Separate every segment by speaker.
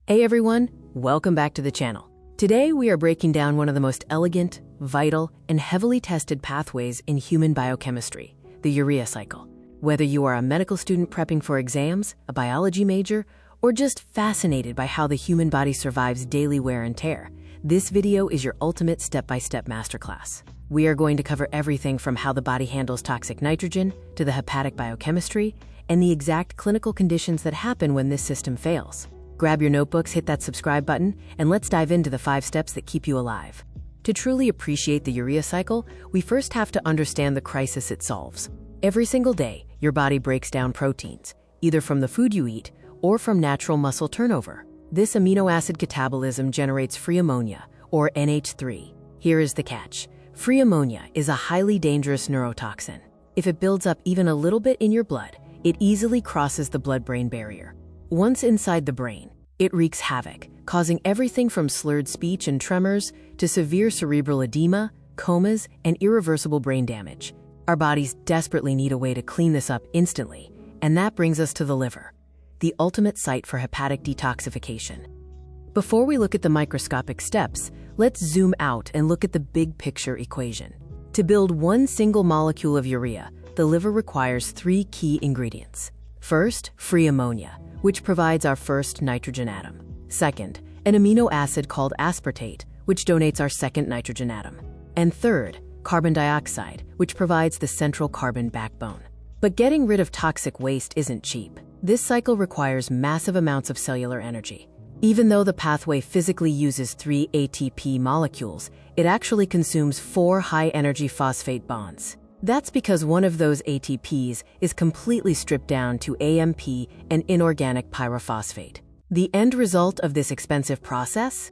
Speaker 1: Hey everyone, welcome back to the channel. Today we are breaking down one of the most elegant, vital, and heavily tested pathways in human biochemistry, the urea cycle. Whether you are a medical student prepping for exams, a biology major, or just fascinated by how the human body survives daily wear and tear, this video is your ultimate step-by-step masterclass. We are going to cover everything from how the body handles toxic nitrogen to the hepatic biochemistry and the exact clinical conditions that happen when this system fails. Grab your notebooks, hit that subscribe button, and let's dive into the 5 steps that keep you alive. To truly appreciate the urea cycle, we first have to understand the crisis it solves. Every single day, your body breaks down proteins, either from the food you eat or from natural muscle turnover. This amino acid catabolism generates free ammonia, or NH3. Here is the catch. Free ammonia is a highly dangerous neurotoxin. If it builds up even a little bit in your blood, it easily crosses the blood-brain barrier. Once inside the brain, it wreaks havoc, causing everything from slurred speech and tremors to severe cerebral edema, comas, and irreversible brain damage. Our bodies desperately need a way to clean this up instantly, and that brings us to the liver, the ultimate site for hepatic detoxification. Before we look at the microscopic steps, let's zoom out and look at the big picture equation. To build one single molecule of urea, the liver requires 3 key ingredients. First, free ammonia, which provides our first nitrogen atom. Second, an amino acid called aspartate, which donates our second nitrogen atom. And third, carbon dioxide, which provides the central carbon backbone. But getting rid of toxic waste isn't cheap. This cycle requires massive amounts of cellular energy. Even though the pathway physically uses 3 ATP molecules, it actually consumes 4 high-energy phosphate bonds. That's because one of those ATPs is completely stripped down to AMP and inorganic pyrophosphate. The end result of this expensive process?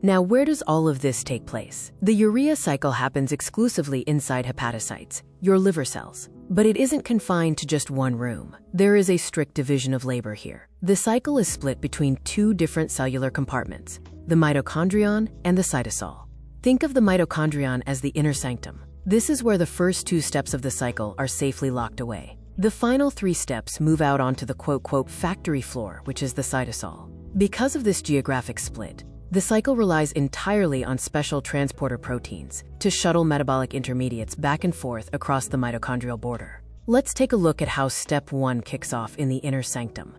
Speaker 1: Now, where does all of this take place? The urea cycle happens exclusively inside hepatocytes, your liver cells. But it isn't confined to just one room. There is a strict division of labor here. The cycle is split between 2 different cellular compartments, the mitochondrion and the cytosol. Think of the mitochondrion as the inner sanctum. This is where the first 2 steps of the cycle are safely locked away. The final 3 steps move out onto the quote-unquote factory floor, which is the cytosol. Because of this geographic split, the cycle relies entirely on special transporter proteins to shuttle metabolic intermediates back and forth across the mitochondrial border. Let's take a look at how Step 1 kicks off in the inner sanctum.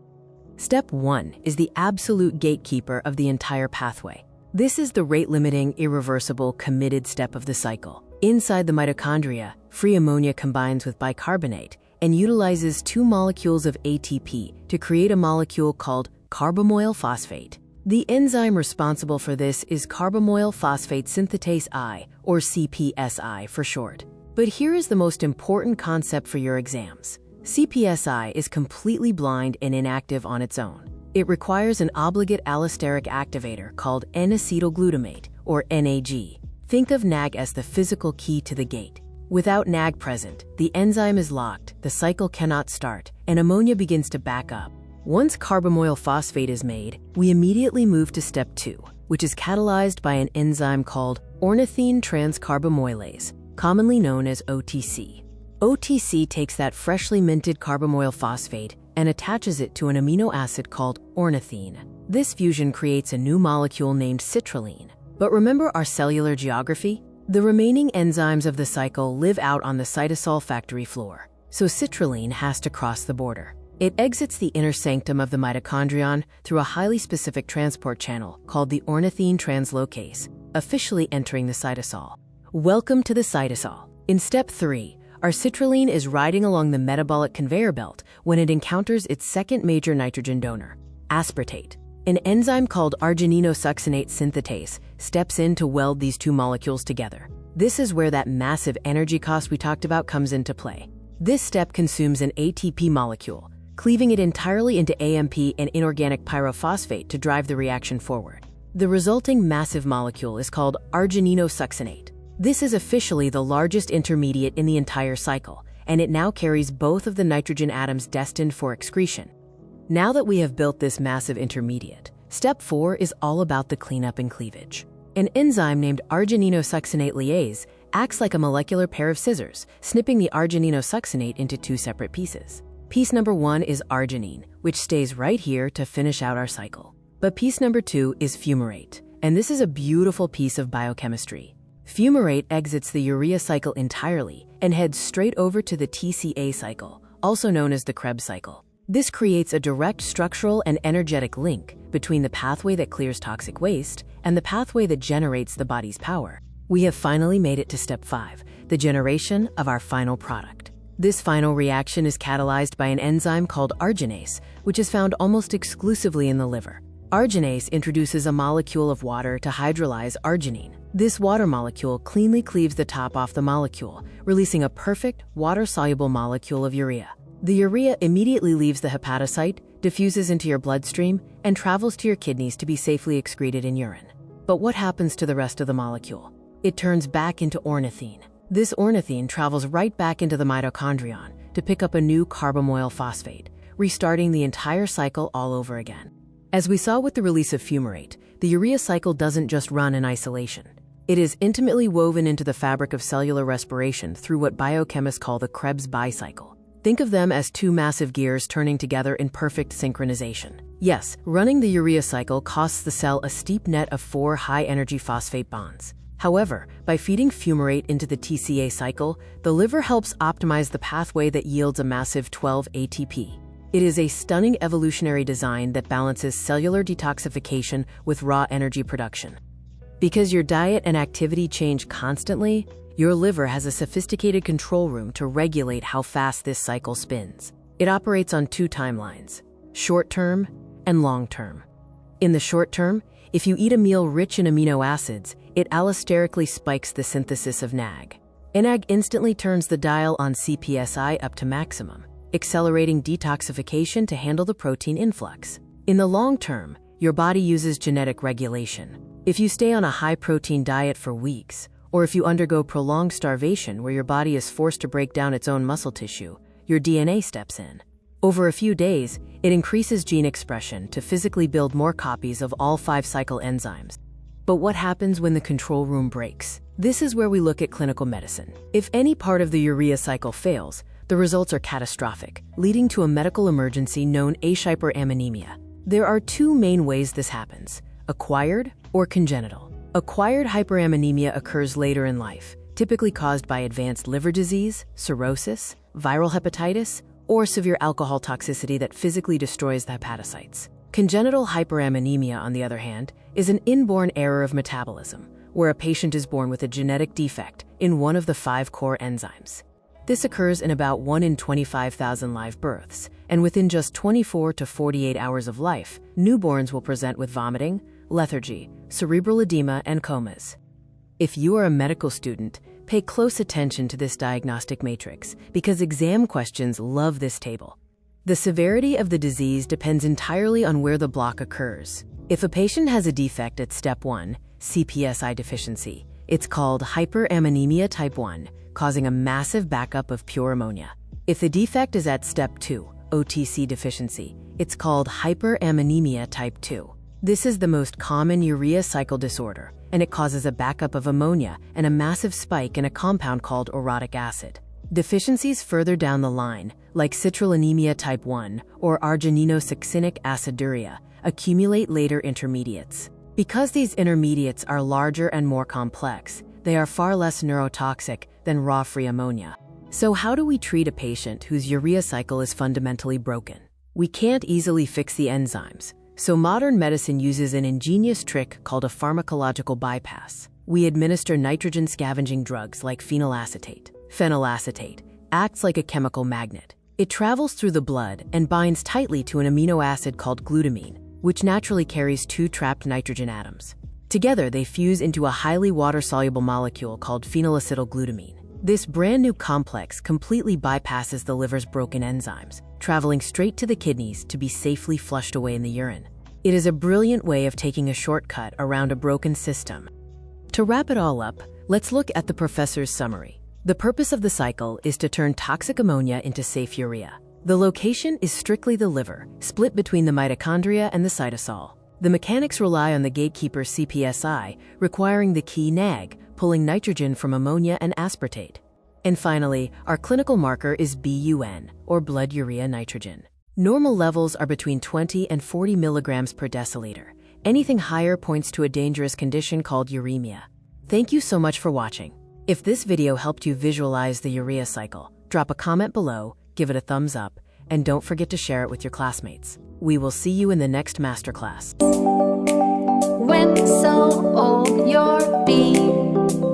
Speaker 1: Step 1 is the absolute gatekeeper of the entire pathway. This is the rate-limiting, irreversible, committed step of the cycle. Inside the mitochondria, free ammonia combines with bicarbonate and utilizes 2 molecules of ATP to create a molecule called carbamoyl phosphate. The enzyme responsible for this is carbamoyl phosphate synthetase I, or CPSI for short. But here is the most important concept for your exams. CPSI is completely blind and inactive on its own. It requires an obligate allosteric activator called N-acetylglutamate, or NAG. Think of NAG as the physical key to the gate. Without NAG present, the enzyme is locked, the cycle cannot start, and ammonia begins to back up. Once carbamoyl phosphate is made, we immediately move to step 2, which is catalyzed by an enzyme called ornithine transcarbamylase, commonly known as OTC. OTC takes that freshly minted carbamoyl phosphate and attaches it to an amino acid called ornithine. This fusion creates a new molecule named citrulline. But remember our cellular geography? The remaining enzymes of the cycle live out on the cytosol factory floor, so citrulline has to cross the border. It exits the inner sanctum of the mitochondrion through a highly specific transport channel called the ornithine translocase, officially entering the cytosol. Welcome to the cytosol. In step 3, our citrulline is riding along the metabolic conveyor belt when it encounters its second major nitrogen donor, aspartate. An enzyme called argininosuccinate synthetase steps in to weld these 2 molecules together. This is where that massive energy cost we talked about comes into play. This step consumes an ATP molecule, cleaving it entirely into AMP and inorganic pyrophosphate to drive the reaction forward. The resulting massive molecule is called argininosuccinate. This is officially the largest intermediate in the entire cycle, and it now carries both of the nitrogen atoms destined for excretion. Now that we have built this massive intermediate, step 4 is all about the cleanup and cleavage. An enzyme named argininosuccinate lyase acts like a molecular pair of scissors, snipping the argininosuccinate into 2 separate pieces. Piece number 1 is arginine, which stays right here to finish out our cycle. But piece number 2 is fumarate, and this is a beautiful piece of biochemistry. Fumarate exits the urea cycle entirely and heads straight over to the TCA cycle, also known as the Krebs cycle. This creates a direct structural and energetic link between the pathway that clears toxic waste and the pathway that generates the body's power. We have finally made it to step 5, the generation of our final product. This final reaction is catalyzed by an enzyme called arginase, which is found almost exclusively in the liver. Arginase introduces a molecule of water to hydrolyze arginine. This water molecule cleanly cleaves the top off the molecule, releasing a perfect, water-soluble molecule of urea. The urea immediately leaves the hepatocyte, diffuses into your bloodstream, and travels to your kidneys to be safely excreted in urine. But what happens to the rest of the molecule? It turns back into ornithine. This ornithine travels right back into the mitochondrion to pick up a new carbamoyl phosphate, restarting the entire cycle all over again. As we saw with the release of fumarate, the urea cycle doesn't just run in isolation. It is intimately woven into the fabric of cellular respiration through what biochemists call the Krebs bicycle. Think of them as two massive gears turning together in perfect synchronization. Yes, running the urea cycle costs the cell a steep net of 4 high-energy phosphate bonds. However, by feeding fumarate into the TCA cycle, the liver helps optimize the pathway that yields a massive 12 ATP. It is a stunning evolutionary design that balances cellular detoxification with raw energy production. Because your diet and activity change constantly, your liver has a sophisticated control room to regulate how fast this cycle spins. It operates on 2 timelines, short-term and long-term. In the short term, if you eat a meal rich in amino acids, it allosterically spikes the synthesis of NAG. NAG instantly turns the dial on CPSI up to maximum, accelerating detoxification to handle the protein influx. In the long term, your body uses genetic regulation. If you stay on a high-protein diet for weeks, or if you undergo prolonged starvation where your body is forced to break down its own muscle tissue, your DNA steps in. Over a few days, it increases gene expression to physically build more copies of all 5 cycle enzymes. But what happens when the control room breaks? This is where we look at clinical medicine. If any part of the urea cycle fails, the results are catastrophic, leading to a medical emergency known as hyperammonemia. There are 2 main ways this happens: acquired or congenital. Acquired hyperammonemia occurs later in life, typically caused by advanced liver disease, cirrhosis, viral hepatitis, or severe alcohol toxicity that physically destroys the hepatocytes. Congenital hyperammonemia, on the other hand, is an inborn error of metabolism, where a patient is born with a genetic defect in one of the 5 core enzymes. This occurs in about 1 in 25,000 live births, and within just 24 to 48 hours of life, newborns will present with vomiting, lethargy, cerebral edema, and comas. If you are a medical student, pay close attention to this diagnostic matrix because exam questions love this table. The severity of the disease depends entirely on where the block occurs. If a patient has a defect at step 1, CPSI deficiency, it's called hyperammonemia type 1, causing a massive backup of pure ammonia. If the defect is at step 2, OTC deficiency, it's called hyperammonemia type 2. This is the most common urea cycle disorder, and it causes a backup of ammonia and a massive spike in a compound called orotic acid. Deficiencies further down the line, like citrullinemia type 1 or argininosuccinic aciduria, accumulate later intermediates. Because these intermediates are larger and more complex, they are far less neurotoxic than raw free ammonia. So how do we treat a patient whose urea cycle is fundamentally broken? We can't easily fix the enzymes, so modern medicine uses an ingenious trick called a pharmacological bypass. We administer nitrogen scavenging drugs like phenylacetate. Phenylacetate acts like a chemical magnet. It travels through the blood and binds tightly to an amino acid called glutamine, which naturally carries 2 trapped nitrogen atoms. Together, they fuse into a highly water-soluble molecule called phenylacetylglutamine. This brand new complex completely bypasses the liver's broken enzymes, traveling straight to the kidneys to be safely flushed away in the urine. It is a brilliant way of taking a shortcut around a broken system. To wrap it all up, let's look at the professor's summary. The purpose of the cycle is to turn toxic ammonia into safe urea. The location is strictly the liver, split between the mitochondria and the cytosol. The mechanics rely on the gatekeeper CPSI, requiring the key NAG, pulling nitrogen from ammonia and aspartate. And finally, our clinical marker is BUN, or blood urea nitrogen. Normal levels are between 20 and 40 milligrams per deciliter. Anything higher points to a dangerous condition called uremia. Thank you so much for watching. If this video helped you visualize the urea cycle, drop a comment below, give it a thumbs up, and don't forget to share it with your classmates. We will see you in the next masterclass.
Speaker 2: When so old you'll be